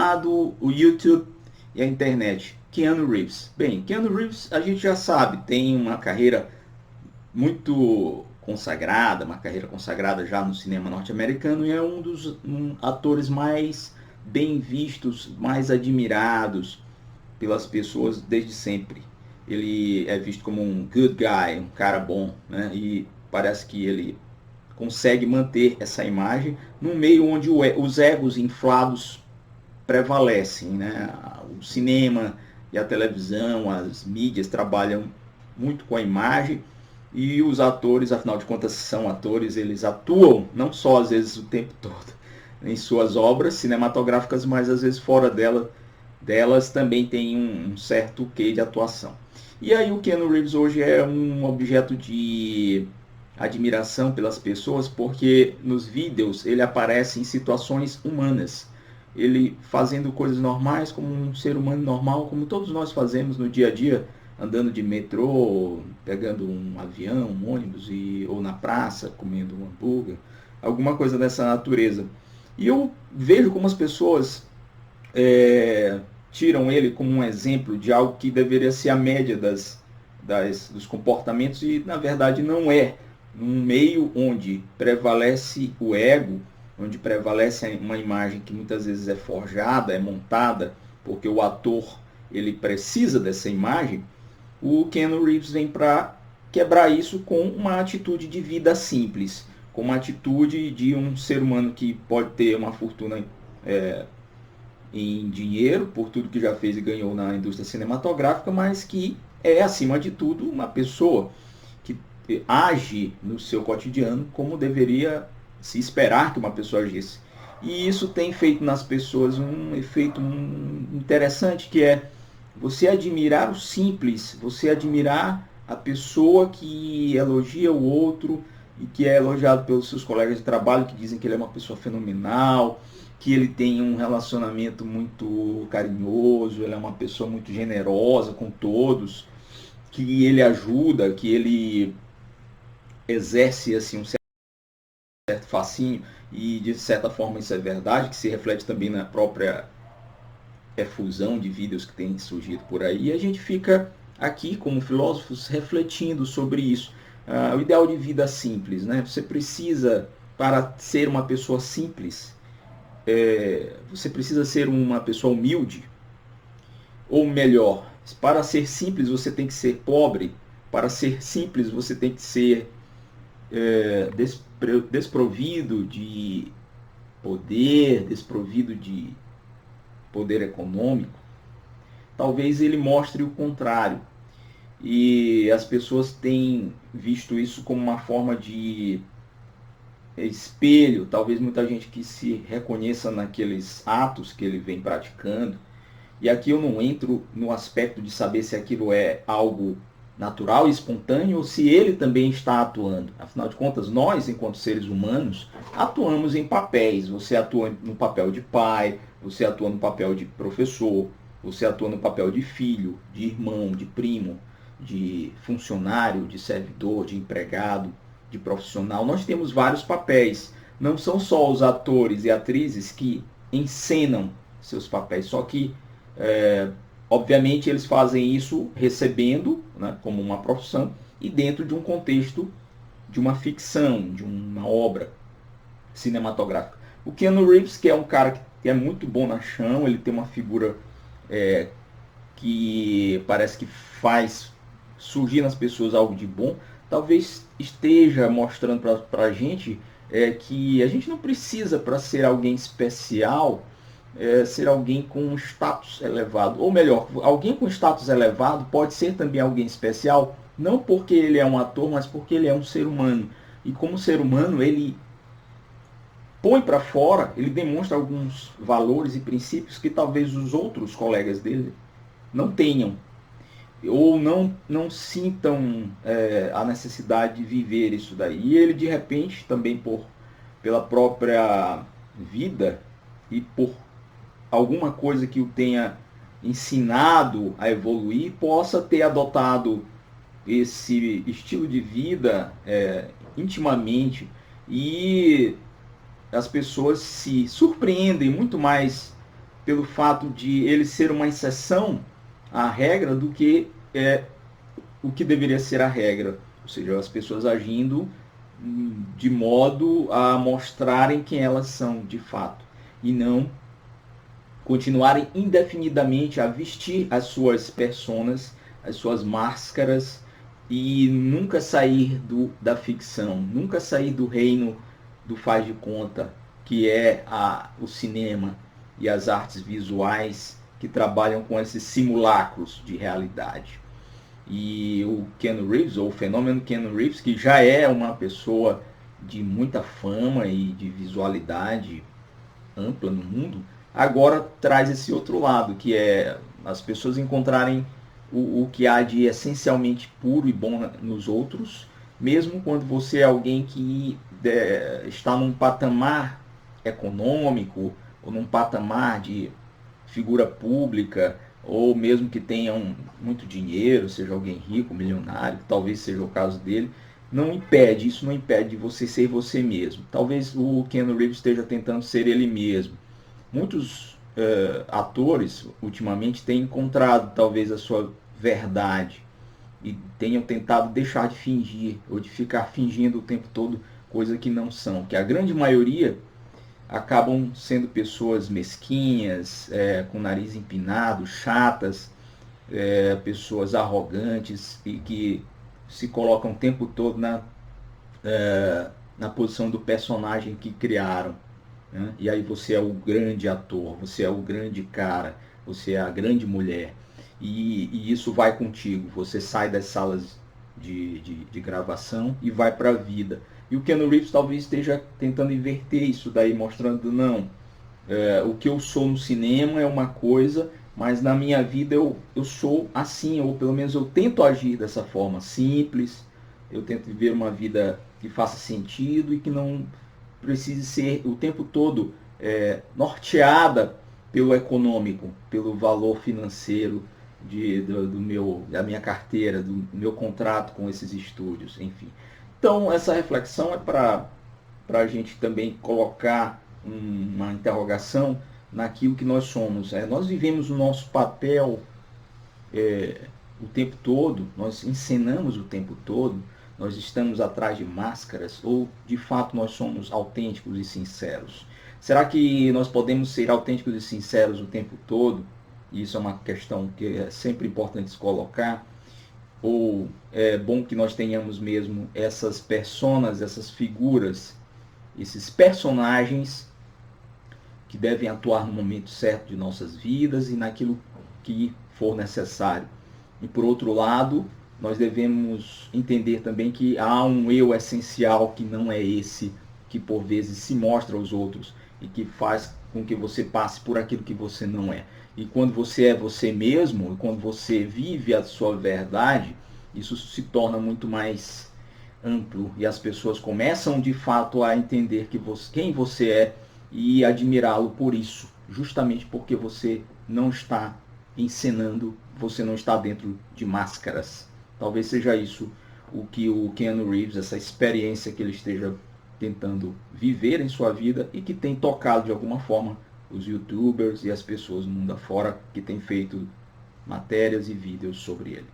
lado o YouTube e a internet. Keanu Reeves. Bem, Keanu Reeves a gente já sabe, tem uma carreira muito consagrada, uma carreira consagrada já no cinema norte-americano, e é um dos atores mais bem vistos, mais admirados pelas pessoas desde sempre. Ele é visto como um good guy, um cara bom, né? E parece que ele consegue manter essa imagem num meio onde os egos inflados prevalecem, né? O cinema e a televisão, as mídias trabalham muito com a imagem, e os atores, afinal de contas, são atores, eles atuam não só às vezes o tempo todo em suas obras cinematográficas, mas às vezes fora delas também tem um certo quê de atuação. E aí o Keanu Reeves hoje é um objeto de admiração pelas pessoas, porque nos vídeos ele aparece em situações humanas, ele fazendo coisas normais como um ser humano normal, como todos nós fazemos no dia a dia, andando de metrô, pegando um avião, um ônibus, ou na praça, comendo um hambúrguer, alguma coisa dessa natureza. E eu vejo como as pessoas tiram ele como um exemplo de algo que deveria ser a média dos comportamentos, e na verdade não é. Num meio onde prevalece o ego, onde prevalece uma imagem que muitas vezes é forjada, é montada, porque o ator ele precisa dessa imagem, o Keanu Reeves vem para quebrar isso com uma atitude de vida simples, com uma atitude de um ser humano que pode ter uma fortuna em dinheiro, por tudo que já fez e ganhou na indústria cinematográfica, mas que é, acima de tudo, uma pessoa que age no seu cotidiano como deveria se esperar que uma pessoa agisse. E isso tem feito nas pessoas um efeito interessante, que é você admirar o simples, você admirar a pessoa que elogia o outro e que é elogiado pelos seus colegas de trabalho, que dizem que ele é uma pessoa fenomenal, que ele tem um relacionamento muito carinhoso, ele é uma pessoa muito generosa com todos, que ele ajuda, que ele exerce assim um certo fascínio, e de certa forma isso é verdade, que se reflete também na própria efusão de vídeos que tem surgido por aí. E a gente fica aqui, como filósofos, refletindo sobre isso. O ideal de vida simples, né? Você precisa, para ser uma pessoa simples, você precisa ser uma pessoa humilde, ou melhor, para ser simples você tem que ser pobre, para ser simples você tem que ser desprovido de poder, desprovido de poder econômico. Talvez ele mostre o contrário. E as pessoas têm visto isso como uma forma de espelho, talvez muita gente que se reconheça naqueles atos que ele vem praticando. E aqui eu não entro no aspecto de saber se aquilo é algo natural e espontâneo ou se ele também está atuando. Afinal de contas, nós, enquanto seres humanos, atuamos em papéis. Você atua no papel de pai, você atua no papel de professor, você atua no papel de filho, de irmão, de primo, de funcionário, de servidor, de empregado, de profissional. Nós temos vários papéis. Não são só os atores e atrizes que encenam seus papéis, só que obviamente eles fazem isso recebendo, né, como uma profissão, e dentro de um contexto de uma ficção, de uma obra cinematográfica. O Keanu Reeves, que é um cara que é muito bom na chão, ele tem uma figura que parece que faz surgir nas pessoas algo de bom, talvez esteja mostrando para a gente que a gente não precisa, para ser alguém especial, ser alguém com um status elevado. Ou melhor, alguém com status elevado pode ser também alguém especial, não porque ele é um ator, mas porque ele é um ser humano. E como ser humano, ele põe para fora, ele demonstra alguns valores e princípios que talvez os outros colegas dele não tenham, ou não sintam a necessidade de viver isso daí. E ele, de repente, também pela própria vida e por alguma coisa que o tenha ensinado a evoluir, possa ter adotado esse estilo de vida intimamente, e as pessoas se surpreendem muito mais pelo fato de ele ser uma exceção à regra do que o que deveria ser a regra, ou seja, as pessoas agindo de modo a mostrarem quem elas são de fato, e não continuarem indefinidamente a vestir as suas personas, as suas máscaras, e nunca sair da ficção, nunca sair do reino do faz de conta, que é o cinema e as artes visuais que trabalham com esses simulacros de realidade. E o Keanu Reeves, ou o fenômeno Keanu Reeves, que já é uma pessoa de muita fama e de visualidade ampla no mundo, agora traz esse outro lado, que é as pessoas encontrarem o que há de essencialmente puro e bom nos outros, mesmo quando você é alguém que está num patamar econômico, ou num patamar de figura pública, ou mesmo que tenha muito dinheiro, seja alguém rico, milionário, que talvez seja o caso dele, isso não impede de você ser você mesmo. Talvez o Keanu Reeves esteja tentando ser ele mesmo. Muitos atores ultimamente têm encontrado talvez a sua verdade e tenham tentado deixar de fingir ou de ficar fingindo o tempo todo coisa que não são, que a grande maioria acabam sendo pessoas mesquinhas, com nariz empinado, chatas, pessoas arrogantes e que se colocam o tempo todo na posição do personagem que criaram. Né? E aí você é o grande ator, você é o grande cara, você é a grande mulher. E isso vai contigo. Você sai das salas de gravação e vai para a vida. E o Keanu Reeves talvez esteja tentando inverter isso daí, mostrando, não, o que eu sou no cinema é uma coisa, mas na minha vida eu sou assim, ou pelo menos eu tento agir dessa forma simples, eu tento viver uma vida que faça sentido e que não precise ser o tempo todo norteada pelo econômico, pelo valor financeiro da minha carteira, do meu contrato com esses estúdios, enfim. Então essa reflexão é para a gente também colocar uma interrogação naquilo que nós somos. Nós vivemos o nosso papel o tempo todo, nós encenamos o tempo todo, nós estamos atrás de máscaras ou de fato nós somos autênticos e sinceros? Será que nós podemos ser autênticos e sinceros o tempo todo? Isso é uma questão que é sempre importante se colocar. Ou é bom que nós tenhamos mesmo essas personas, essas figuras, esses personagens que devem atuar no momento certo de nossas vidas e naquilo que for necessário? E por outro lado, nós devemos entender também que há um eu essencial que não é esse que por vezes se mostra aos outros e que faz com que você passe por aquilo que você não é. E quando você é você mesmo, e quando você vive a sua verdade, isso se torna muito mais amplo e as pessoas começam de fato a entender quem você é e admirá-lo por isso, justamente porque você não está encenando, você não está dentro de máscaras. Talvez seja isso o que o Keanu Reeves, essa experiência que ele esteja tentando viver em sua vida e que tem tocado de alguma forma os youtubers e as pessoas no mundo afora que têm feito matérias e vídeos sobre ele.